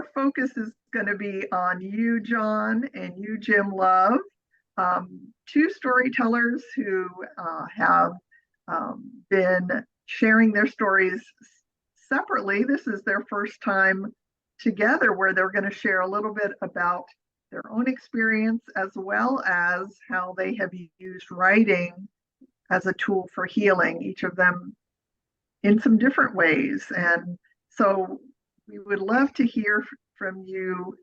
our focus is going to be on you, John, and you, Jim Love, two storytellers who have been sharing their stories separately. This is their first time together where they're going to share a little bit about their own experience as well as how they have used writing as a tool for healing, each of them in some different ways. And so we would love to hear from you,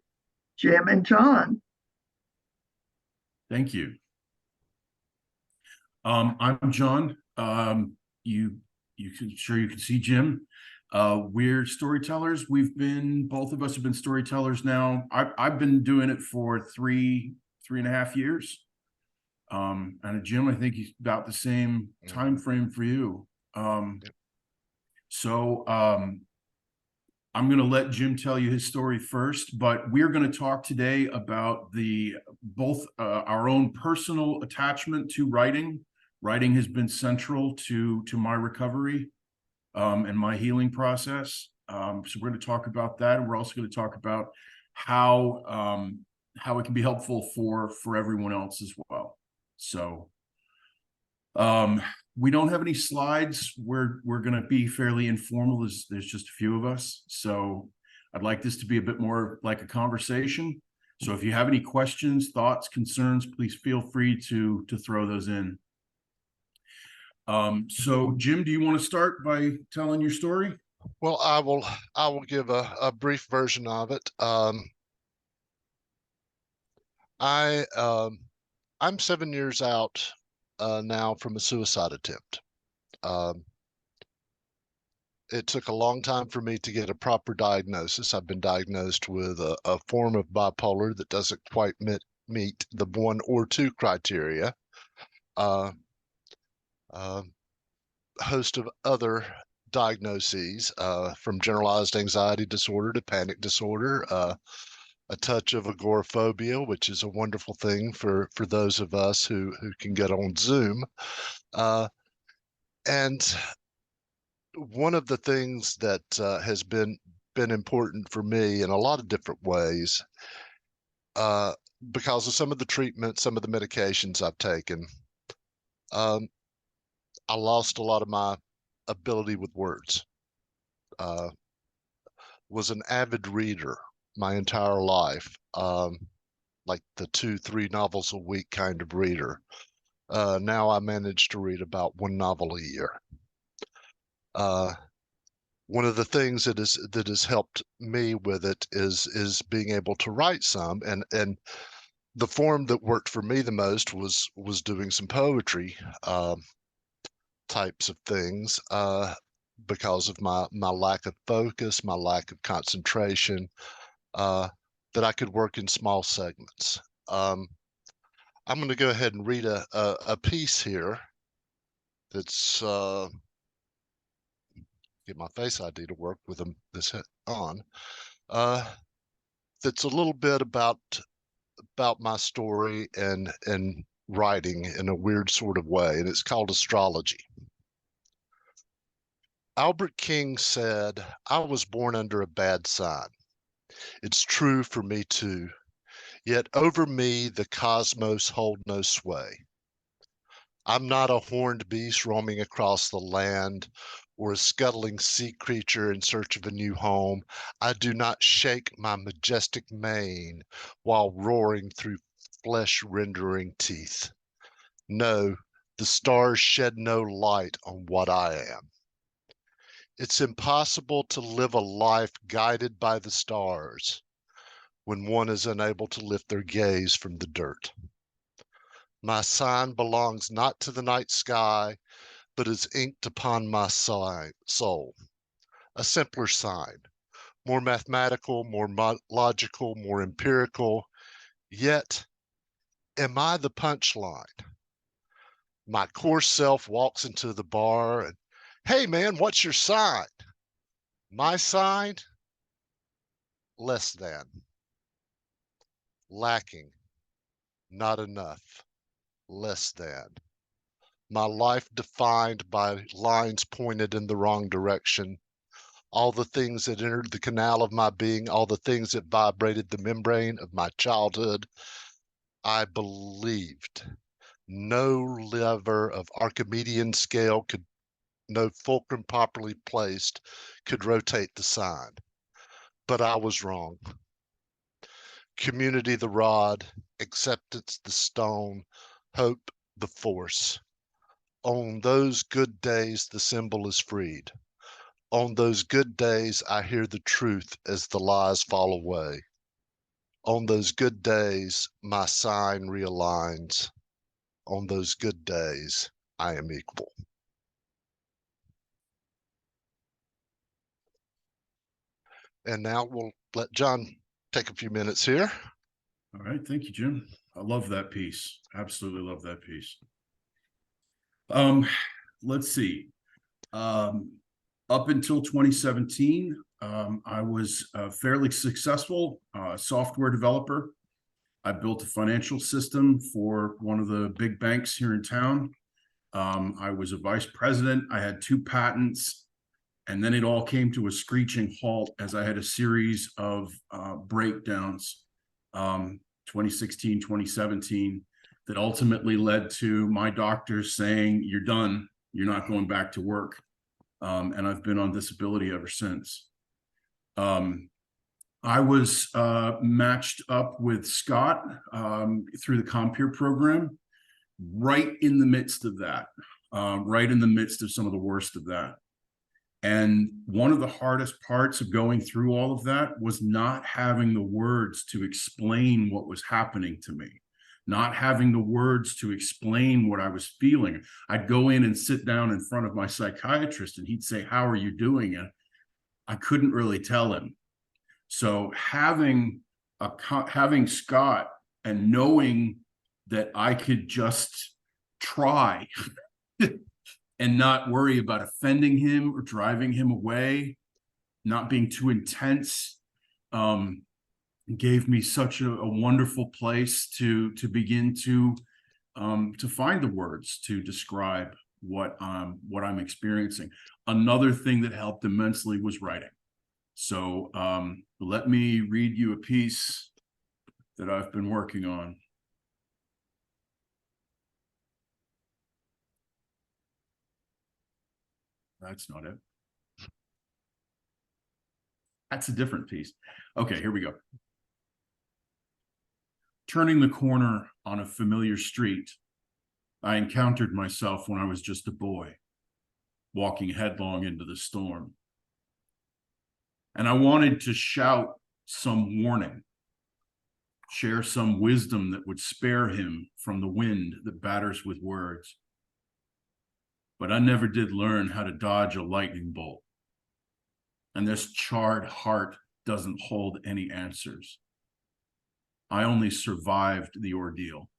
Jim and John. Thank you. I'm John. You can see Jim. We're storytellers. Both of us have been storytellers now. I've been doing it for three and a half years. And Jim, I think he's about the same time frame for you. So I'm going to let Jim tell you his story first, but we're going to talk today about both our own personal attachment to writing. Writing has been central to my recovery and my healing process. So we're going to talk about that, and we're also going to talk about how it can be helpful for everyone else as well. So we don't have any slides. We're going to be fairly informal. There's just a few of us. So I'd like this to be a bit more like a conversation. So if you have any questions, thoughts, concerns, please feel free to throw those in. So Jim, do you want to start by telling your story? Well, I will give a brief version of it. I'm 7 years out now from a suicide attempt. It took a long time for me to get a proper diagnosis. I've been diagnosed with a form of bipolar that doesn't quite meet the 1 or 2 criteria. Host of other diagnoses, from generalized anxiety disorder to panic disorder, a touch of agoraphobia, which is a wonderful thing for those of us who can get on Zoom. And one of the things that has been important for me in a lot of different ways, because of some of the treatment, some of the medications I've taken, I lost a lot of my ability with words. Was an avid reader my entire life, like the 2-3 novels a week kind of reader. Now I manage to read about 1 novel a year. One of the things that has helped me with it is being able to write some, and the form that worked for me the most was doing some poetry types of things, because of my lack of focus, my lack of concentration, that I could work in small segments. I'm going to go ahead and read a piece here that's get my Face ID to work with this on. That's a little bit about my story and writing in a weird sort of way, and it's called Astrology. Albert King said, "I was born under a bad sign. It's true for me too. Yet over me the cosmos hold no sway. I'm not a horned beast roaming across the land, or a scuttling sea creature in search of a new home. I do not shake my majestic mane while roaring through flesh-rendering teeth. No, the stars shed no light on what I am. It's impossible to live a life guided by the stars when one is unable to lift their gaze from the dirt. My sign belongs not to the night sky, but is inked upon my soul. A simpler sign, more mathematical, more logical, more empirical. Yet, am I the punchline? My core self walks into the bar and, "Hey man, what's your sign?" My sign? Less than. Lacking. Not enough. Less than. My life defined by lines pointed in the wrong direction. all the things that entered the canal of my being, all the things that vibrated the membrane of my childhood. I believed no lever of Archimedean scale could, no fulcrum properly placed, could rotate the sign. But I was wrong. Community the rod, acceptance the stone, hope the force. On those good days, the symbol is freed. On those good days, I hear the truth as the lies fall away. On those good days, my sign realigns. On those good days, I am equal. And now we'll let John take a few minutes here. All right. Thank you, Jim. I love that piece. Absolutely love that piece. Let's see. Up until 2017, I was a fairly successful software developer. I built a financial system for one of the big banks here in town. I was a vice president. I had 2 patents, and then it all came to a screeching halt as I had a series of breakdowns, 2016, 2017, that ultimately led to my doctors saying, "You're done. You're not going back to work." And I've been on disability ever since. I was matched up with Scott through the Compeer program, right in the midst of that, right in the midst of some of the worst of that. And one of the hardest parts of going through all of that was not having the words to explain what was happening to me, not having the words to explain what I was feeling. I'd go in and sit down in front of my psychiatrist and he'd say, "How are you doing?" And I couldn't really tell him. So having Scott and knowing that I could just try and not worry about offending him or driving him away, not being too intense, gave me such a wonderful place to begin to find the words to describe what I'm experiencing. Another thing that helped immensely was writing. So let me read you a piece that I've been working on. That's not it. That's a different piece. Okay, here we go. Turning the corner on a familiar street, I encountered myself when I was just a boy, walking headlong into the storm. And I wanted to shout some warning, share some wisdom that would spare him from the wind that batters with words. But I never did learn how to dodge a lightning bolt. And this charred heart doesn't hold any answers. I only survived the ordeal.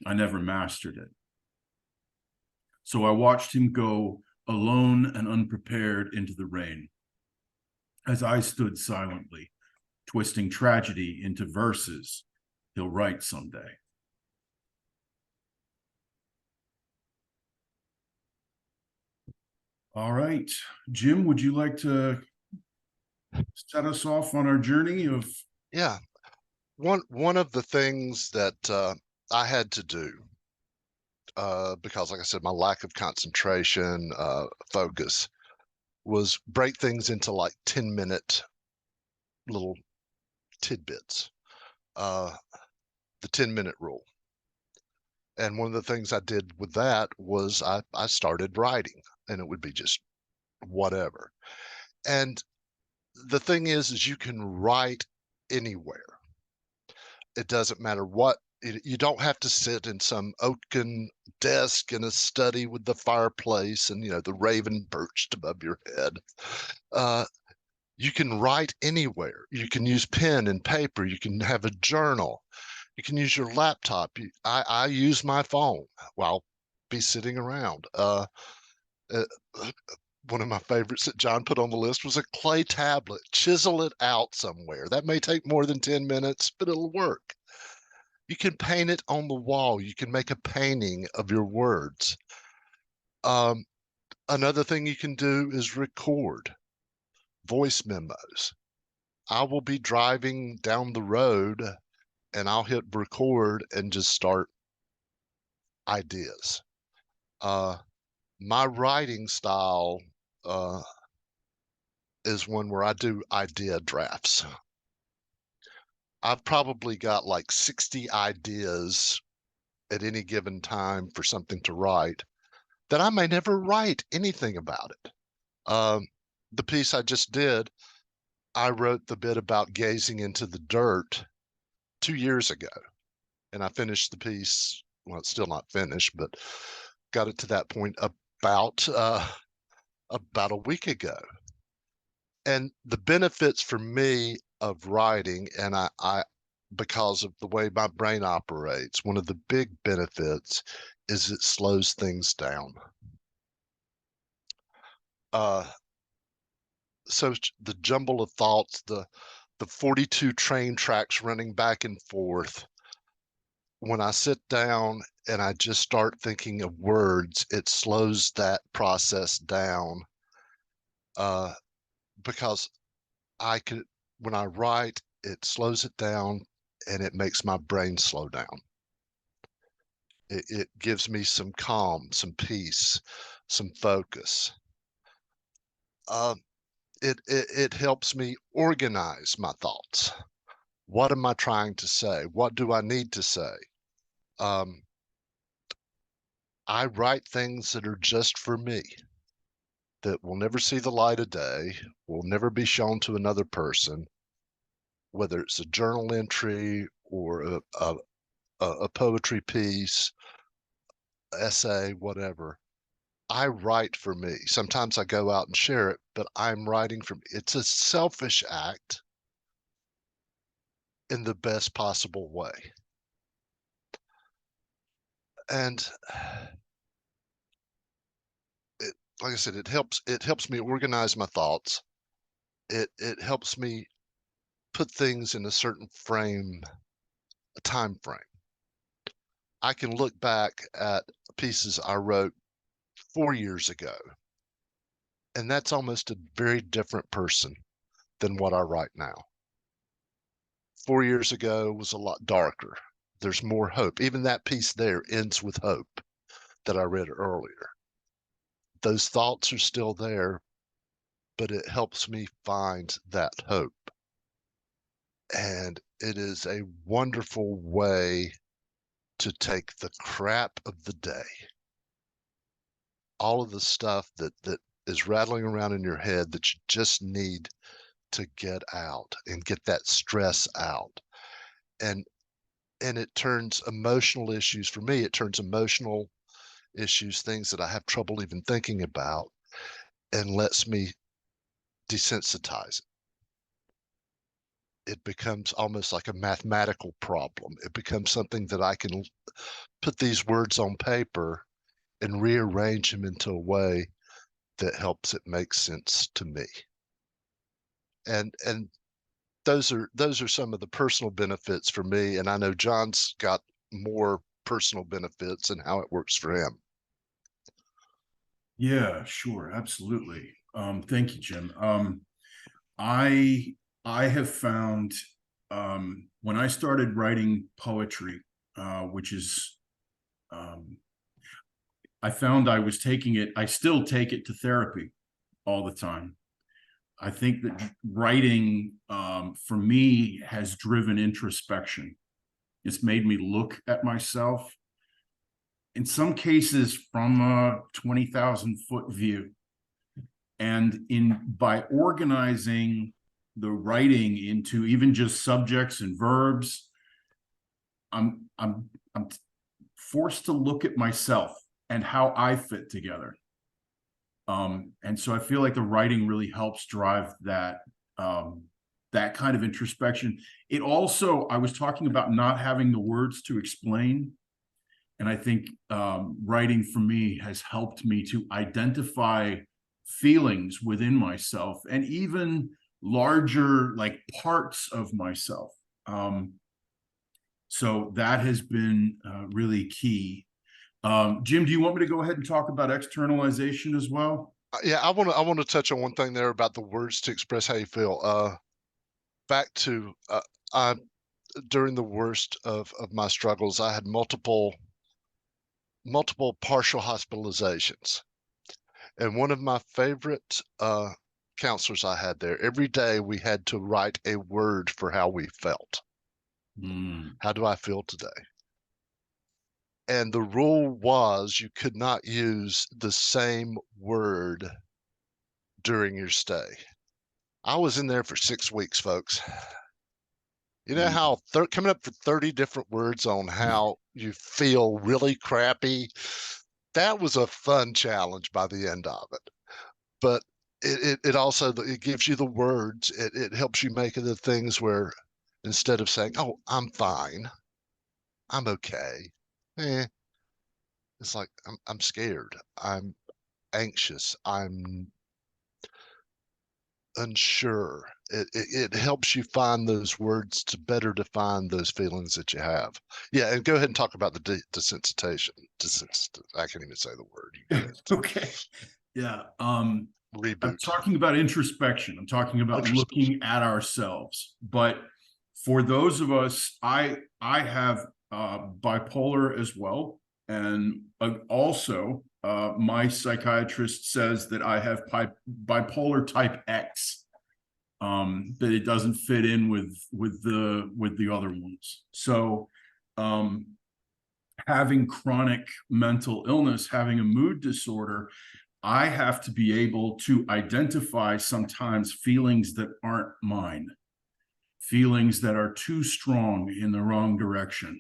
I never mastered it. So I watched him go alone and unprepared into the rain. As I stood silently, twisting tragedy into verses he'll write someday. All right, Jim, would you like to set us off on our journey of? Yeah. One of the things that I had to do, because like I said, my lack of concentration, focus, was break things into like 10-minute little tidbits, the 10-minute rule. And one of the things I did with that was I started writing, and it would be just whatever. And the thing is you can write anywhere. It doesn't matter what. You don't have to sit in some oaken desk in a study with the fireplace and, the raven perched above your head. You can write anywhere. You can use pen and paper. You can have a journal. You can use your laptop. I use my phone while be sitting around. One of my favorites that John put on the list was a clay tablet. Chisel it out somewhere. That may take more than 10 minutes, but it'll work. You can paint it on the wall. You can make a painting of your words. Another thing you can do is record. voice memos. I will be driving down the road and I'll hit record and just start ideas. My writing style is one where I do idea drafts. I've probably got like 60 ideas at any given time for something to write that I may never write anything about it. The piece I just did, I wrote the bit about gazing into the dirt 2 years ago, and I finished the piece. Well, it's still not finished, but got it to that point about a week ago. And the benefits for me of writing, and I because of the way my brain operates, one of the big benefits is it slows things down. So the jumble of thoughts, the 42 train tracks running back and forth, when I sit down and I just start thinking of words, it slows that process down. Because when I write, it slows it down and it makes my brain slow down. It gives me some calm, some peace, some focus. It helps me organize my thoughts. What am I trying to say? What do I need to say? I write things that are just for me, that will never see the light of day, will never be shown to another person, whether it's a journal entry or a poetry piece, essay, whatever. I write for me. Sometimes I go out and share it, but I'm writing for me. It's a selfish act in the best possible way. And like I said, it helps me organize my thoughts. It helps me put things in a certain frame, a time frame. I can look back at pieces I wrote 4 years ago, and that's almost a very different person than what I write now. 4 years ago was a lot darker. There's more hope. Even that piece there ends with hope that I read earlier. Those thoughts are still there, but it helps me find that hope. And it is a wonderful way to take the crap of the day, all of the stuff that is rattling around in your head that you just need to get out and get that stress out. And it turns emotional issues, for me, it turns emotional issues, things that I have trouble even thinking about, and lets me desensitize it. It becomes almost like a mathematical problem. It becomes something that I can put these words on paper and rearrange them into a way that helps it make sense to me. And those are some of the personal benefits for me. And I know John's got more personal benefits and how it works for him. Yeah, sure, absolutely. Thank you, Jim. I have found when I started writing poetry, which is I found I was taking it, I still take it to therapy all the time. I think that writing for me has driven introspection. It's made me look at myself, in some cases from a 20,000-foot view. And by organizing the writing into even just subjects and verbs, I'm forced to look at myself and how I fit together. And so I feel like the writing really helps drive that that kind of introspection. It also, I was talking about not having the words to explain. And I think writing for me has helped me to identify feelings within myself and even larger like parts of myself. So that has been really key. Jim, do you want me to go ahead and talk about externalization as well? Yeah, I want to touch on one thing there about the words to express how you feel. Back to I during the worst of my struggles, I had multiple partial hospitalizations. And one of my favorite counselors I had there, every day we had to write a word for how we felt. Mm, How do I feel today? And the rule was you could not use the same word during your stay. I was in there for 6 weeks, folks. You know mm. how coming up for 30 different words on how you feel really crappy? That was a fun challenge by the end of it. But it also it gives you the words. It helps you make the things where instead of saying, "Oh, I'm fine, I'm okay," eh, it's like I'm scared, I'm anxious, I'm unsure. It helps you find those words to better define those feelings that you have. Yeah, and go ahead and talk about the desensitization. I can't even say the word. You got it. Okay. Yeah. I'm Reboot. talking about introspection. I'm talking about Introspection. looking at ourselves. But for those of us, I have bipolar as well, and also my psychiatrist says that I have bipolar type X. That it doesn't fit in with the other ones. So, having chronic mental illness, having a mood disorder, I have to be able to identify sometimes feelings that aren't mine, feelings that are too strong in the wrong direction.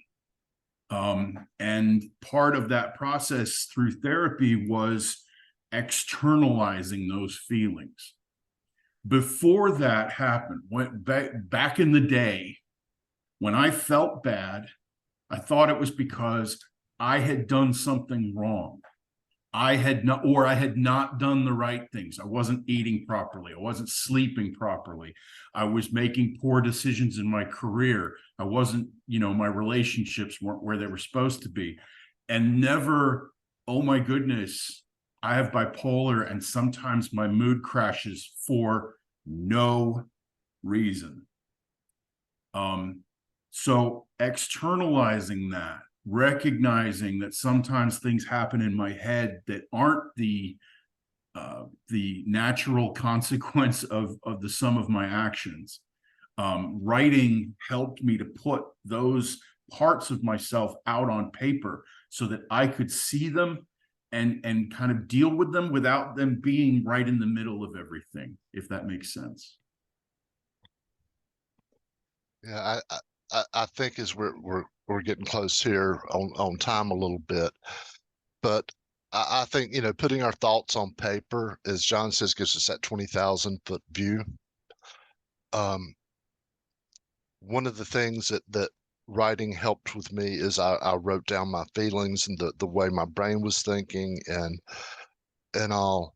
And part of that process through therapy was externalizing those feelings. Before that happened, when back in the day, when I felt bad, I thought it was because I had done something wrong. I had not done the right things. I wasn't eating properly. I wasn't sleeping properly. I was making poor decisions in my career. I wasn't, my relationships weren't where they were supposed to be. And never, oh my goodness, I have bipolar and sometimes my mood crashes for no reason. So externalizing that, recognizing that sometimes things happen in my head that aren't the natural consequence of the sum of my actions. Writing helped me to put those parts of myself out on paper so that I could see them and kind of deal with them without them being right in the middle of everything, if that makes sense. Yeah, I think as we're getting close here on time a little bit, but I think putting our thoughts on paper, as John says, gives us that 20,000-foot view. One of the things that writing helped with me is I wrote down my feelings and the way my brain was thinking and all.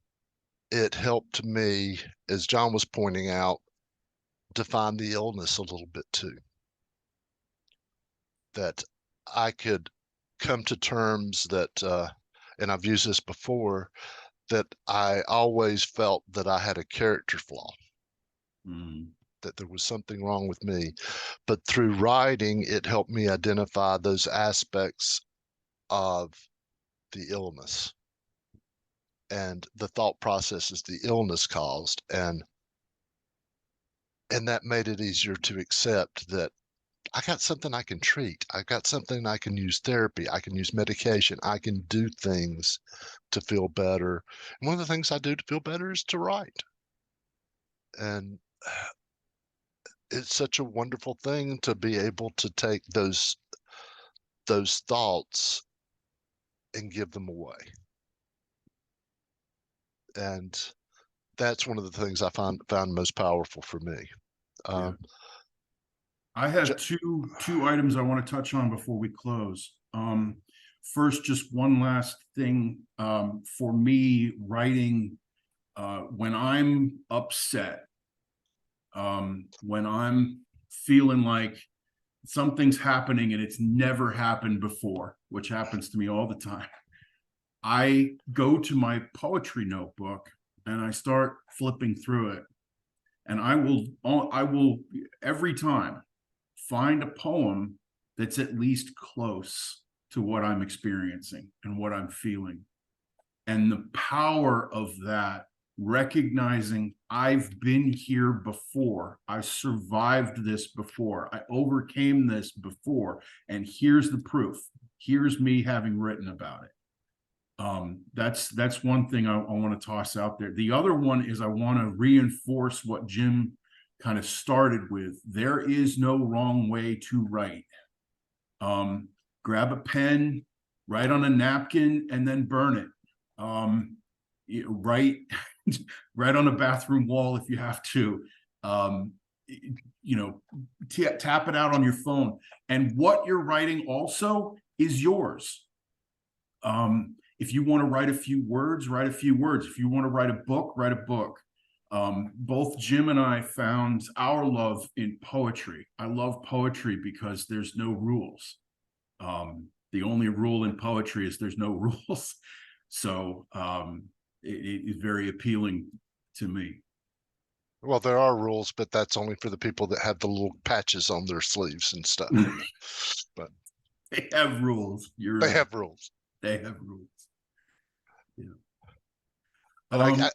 It helped me, as John was pointing out, define the illness a little bit too. That I could come to terms that, and I've used this before, that I always felt that I had a character flaw, Mm. that there was something wrong with me. But through writing, it helped me identify those aspects of the illness and the thought processes the illness caused. And that made it easier to accept that I got something I can treat. I got something I can use therapy. I can use medication. I can do things to feel better. And one of the things I do to feel better is to write. And it's such a wonderful thing to be able to take those thoughts and give them away. And that's one of the things I found most powerful for me. Yeah. Um, I have two items I want to touch on before we close. First, just one last thing. For me, writing when I'm upset, when I'm feeling like something's happening and it's never happened before, which happens to me all the time, I go to my poetry notebook and I start flipping through it, and I will every time find a poem that's at least close to what I'm experiencing and what I'm feeling. And the power of that, recognizing I've been here before, I survived this before, I overcame this before, and here's the proof. Here's me having written about it. That's one thing I want to toss out there. The other one is I want to reinforce what Jim kind of started with. There is no wrong way to write. Grab a pen, write on a napkin, and then burn it. Write right on a bathroom wall if you have to. Tap it out on your phone. And what you're writing also is yours. If you want to write a few words, write a few words. If you want to write a book, write a book. Both Jim and I found our love in poetry. I love poetry because there's no rules. The only rule in poetry is there's no rules. So it is very appealing to me. Well, there are rules, but that's only for the people that have the little patches on their sleeves and stuff. But they have rules. You're they right. have rules. They have rules. Yeah. But I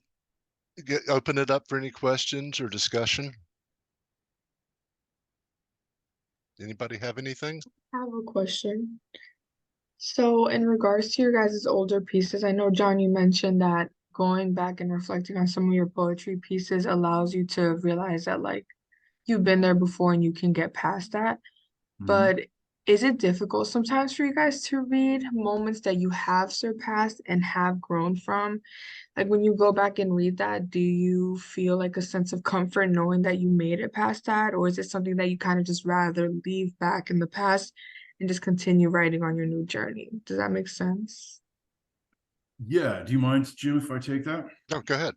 open it up for any questions or discussion. Anybody have anything? I have a question. So, in regards to your guys' older pieces, I know, John, you mentioned that going back and reflecting on some of your poetry pieces allows you to realize that, like, you've been there before and you can get past that. Mhm. But is it difficult sometimes for you guys to read moments that you have surpassed and have grown from? Like, when you go back and read that, do you feel like a sense of comfort knowing that you made it past that? Or is it something that you kind of just rather leave back in the past and just continue writing on your new journey? Does that make sense? Yeah. Do you mind, Jim, if I take that? No, go ahead.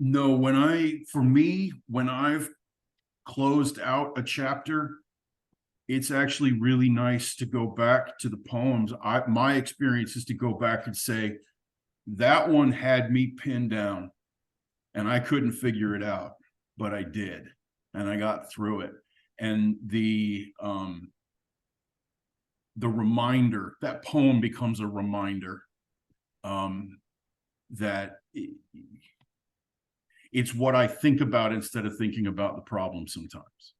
No, when I've closed out a chapter, it's actually really nice to go back to the poems. My experience is to go back and say, that one had me pinned down and I couldn't figure it out, but I did, and I got through it. And the reminder, that poem becomes a reminder that it's what I think about instead of thinking about the problem. Sometimes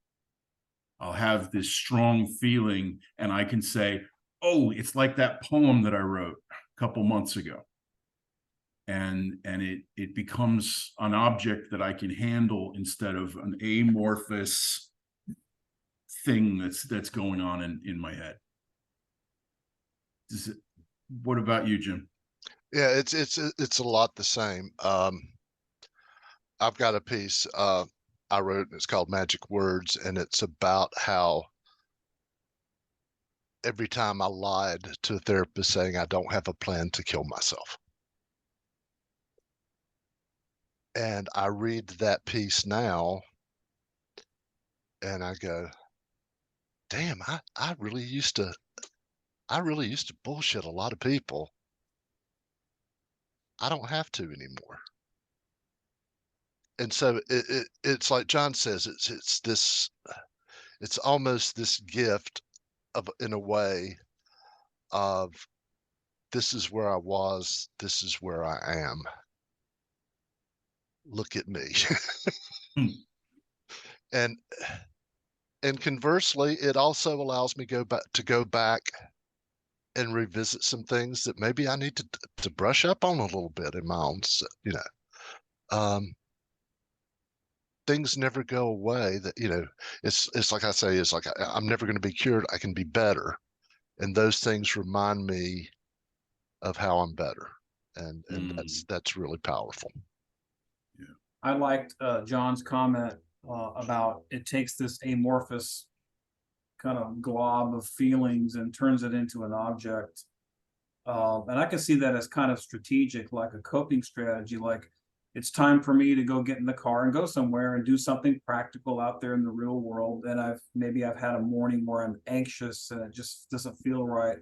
I'll have this strong feeling and I can say, oh, it's like that poem that I wrote a couple months ago. And it becomes an object that I can handle instead of an amorphous thing that's going on in my head. What about you, Jim? Yeah, it's a lot the same. I've got a piece I wrote, it's called Magic Words, and it's about how every time I lied to a therapist saying I don't have a plan to kill myself. And I read that piece now and I go, damn, I really used to bullshit a lot of people. I don't have to anymore. And so it's like John says, it's almost this gift of, in a way, of this is where I was, this is where I am. Look at me. And conversely, it also allows me to go back and revisit some things that maybe I need to brush up on a little bit in my own, things never go away. That, it's like I say, it's like I'm never going to be cured. I can be better, and those things remind me of how I'm better, and that's really powerful. Yeah, I liked John's comment about it takes this amorphous kind of glob of feelings and turns it into an object. And I can see that as kind of strategic, like a coping strategy. Like, it's time for me to go get in the car and go somewhere and do something practical out there in the real world. And I've had a morning where I'm anxious and it just doesn't feel right.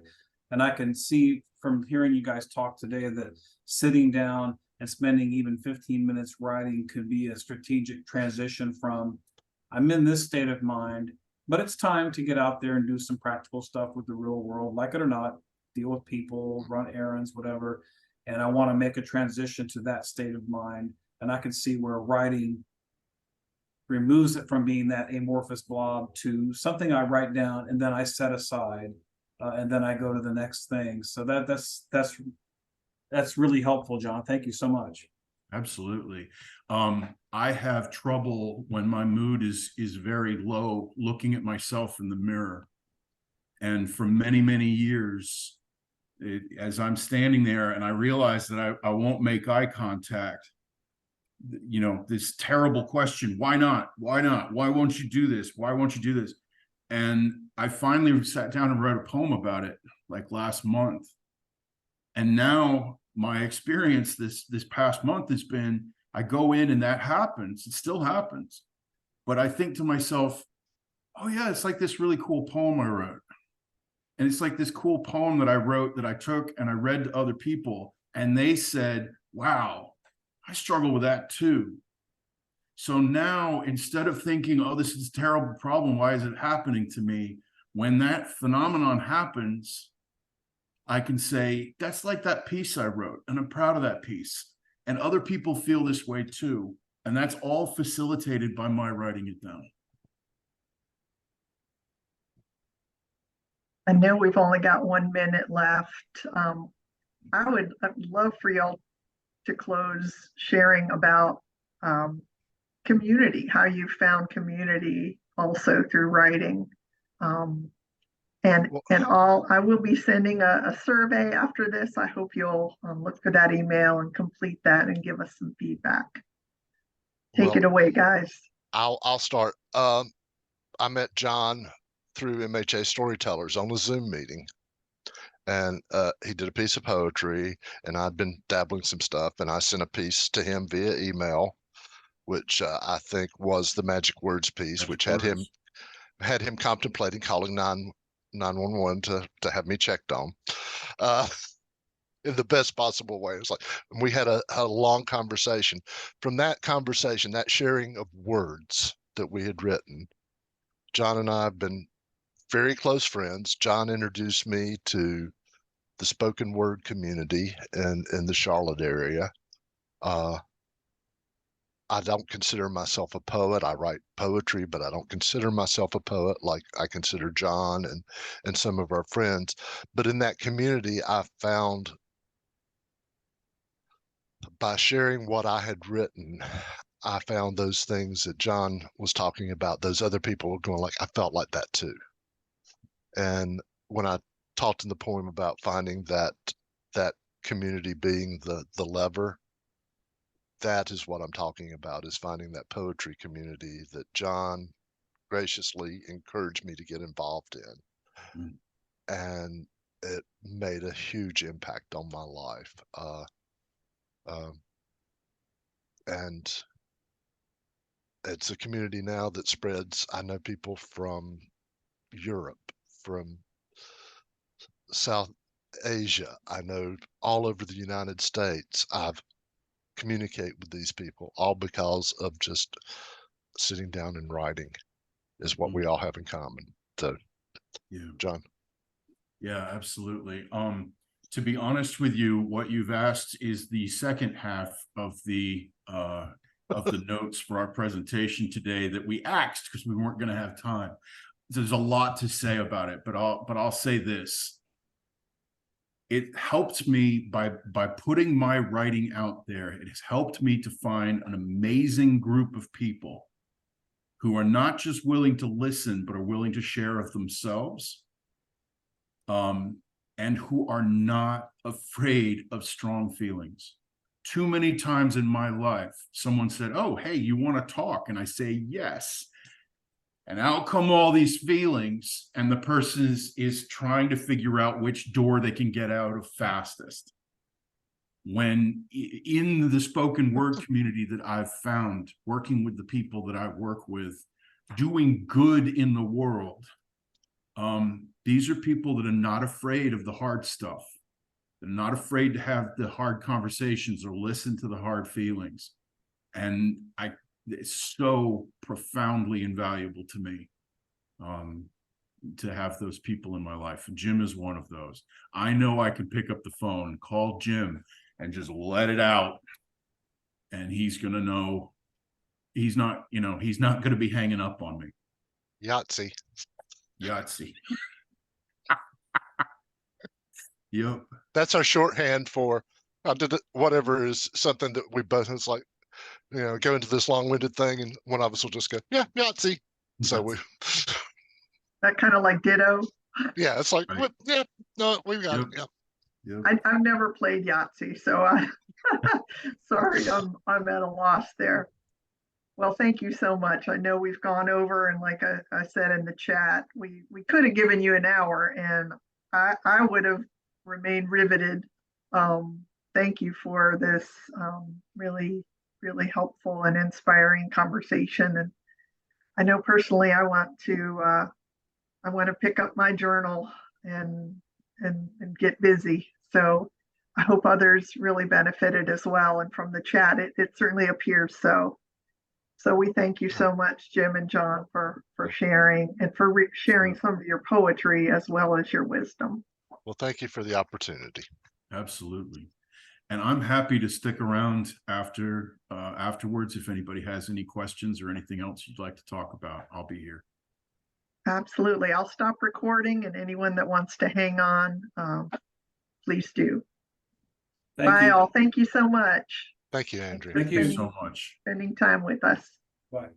And I can see from hearing you guys talk today that sitting down and spending even 15 minutes writing could be a strategic transition from, I'm in this state of mind, but it's time to get out there and do some practical stuff with the real world, like it or not, deal with people, run errands, whatever. And I want to make a transition to that state of mind. And I can see where writing removes it from being that amorphous blob to something I write down and then I set aside, and then I go to the next thing. So that's really helpful, John. Thank you so much. Absolutely. I have trouble when my mood is very low, looking at myself in the mirror. And for many, many years, as I'm standing there and I realize that I won't make eye contact, you know, this terrible question, why not? Why not? Why won't you do this? Why won't you do this? And I finally sat down and wrote a poem about it like last month. And now my experience this past month has been, I go in and that happens. It still happens. But I think to myself, oh yeah, it's like this really cool poem I wrote. And it's like this cool poem that I wrote that I took and I read to other people. And they said, wow, I struggle with that too. So now instead of thinking, oh, this is a terrible problem, why is it happening to me? When that phenomenon happens, I can say, that's like that piece I wrote, and I'm proud of that piece. And other people feel this way too. And that's all facilitated by my writing it down. I know we've only got 1 minute left. I'd love for y'all to close sharing about community, how you found community also through writing. I will be sending a survey after this. I hope you'll look for that email and complete that and give us some feedback. Take it away, guys. I'll start. I met John through MHA Storytellers on a Zoom meeting. And he did a piece of poetry, and I'd been dabbling some stuff, and I sent a piece to him via email, which I think was the magic words piece, which had him contemplating calling 911 to have me checked on, in the best possible way. It's like we had a long conversation. From that conversation, that sharing of words that we had written, John and I have been very close friends. John introduced me to the spoken word community in the Charlotte area. I don't consider myself a poet. I write poetry, but I don't consider myself a poet like I consider John and some of our friends. But in that community, I found, by sharing what I had written, I found those things that John was talking about. Those other people were going like, I felt like that too. And when I talked in the poem about finding that community being the lever, that is what I'm talking about, is finding that poetry community that John graciously encouraged me to get involved in. And it made a huge impact on my life. And it's a community now that spreads. I know people from Europe, from South Asia. I know all over the United States. I've communicate with these people all because of just sitting down and writing is what we all have in common. So yeah, John. Yeah, absolutely. To be honest with you, what you've asked is the second half of the notes for our presentation today that we axed because we weren't going to have time. There's a lot to say about it, but I'll say this. It helped me by putting my writing out there. It has helped me to find an amazing group of people who are not just willing to listen, but are willing to share of themselves, and who are not afraid of strong feelings. Too many times in my life, someone said, oh, hey, you want to talk? And I say, yes. And out come all these feelings, and the person is trying to figure out which door they can get out of fastest. When in the spoken word community that I've found, working with the people that I work with, doing good in the world, These are people that are not afraid of the hard stuff. They're not afraid to have the hard conversations or listen to the hard feelings. And it's so profoundly invaluable to me to have those people in my life. And Jim is one of those. I know I can pick up the phone, call Jim, and just let it out. And he's going to know he's not going to be hanging up on me. Yahtzee. Yahtzee. Yep. That's our shorthand for I did it, whatever is something that we both, it's like, go into this long-winded thing, and one of us will just go, yeah, Yahtzee. So we, That kind of like ditto. yeah, it's like, Right. yeah, no, we got Yep. it. Yeah. Yep. I've never played Yahtzee, so sorry, I'm at a loss there. Well, thank you so much. I know we've gone over, and like I said in the chat, we could have given you an hour, and I would have remained riveted. Thank you for this really, really helpful and inspiring conversation. And I know personally, I want to pick up my journal and get busy. So I hope others really benefited as well. And from the chat, it certainly appears so. So we thank you so much, Jim and John, for sharing and for sharing some of your poetry as well as your wisdom. Well, thank you for the opportunity. Absolutely. And I'm happy to stick around afterwards. If anybody has any questions or anything else you'd like to talk about, I'll be here. Absolutely. I'll stop recording, and anyone that wants to hang on, please do. Bye all. Thank you so much. Thank you, Andrew. Thank you so much. Spending time with us. Bye.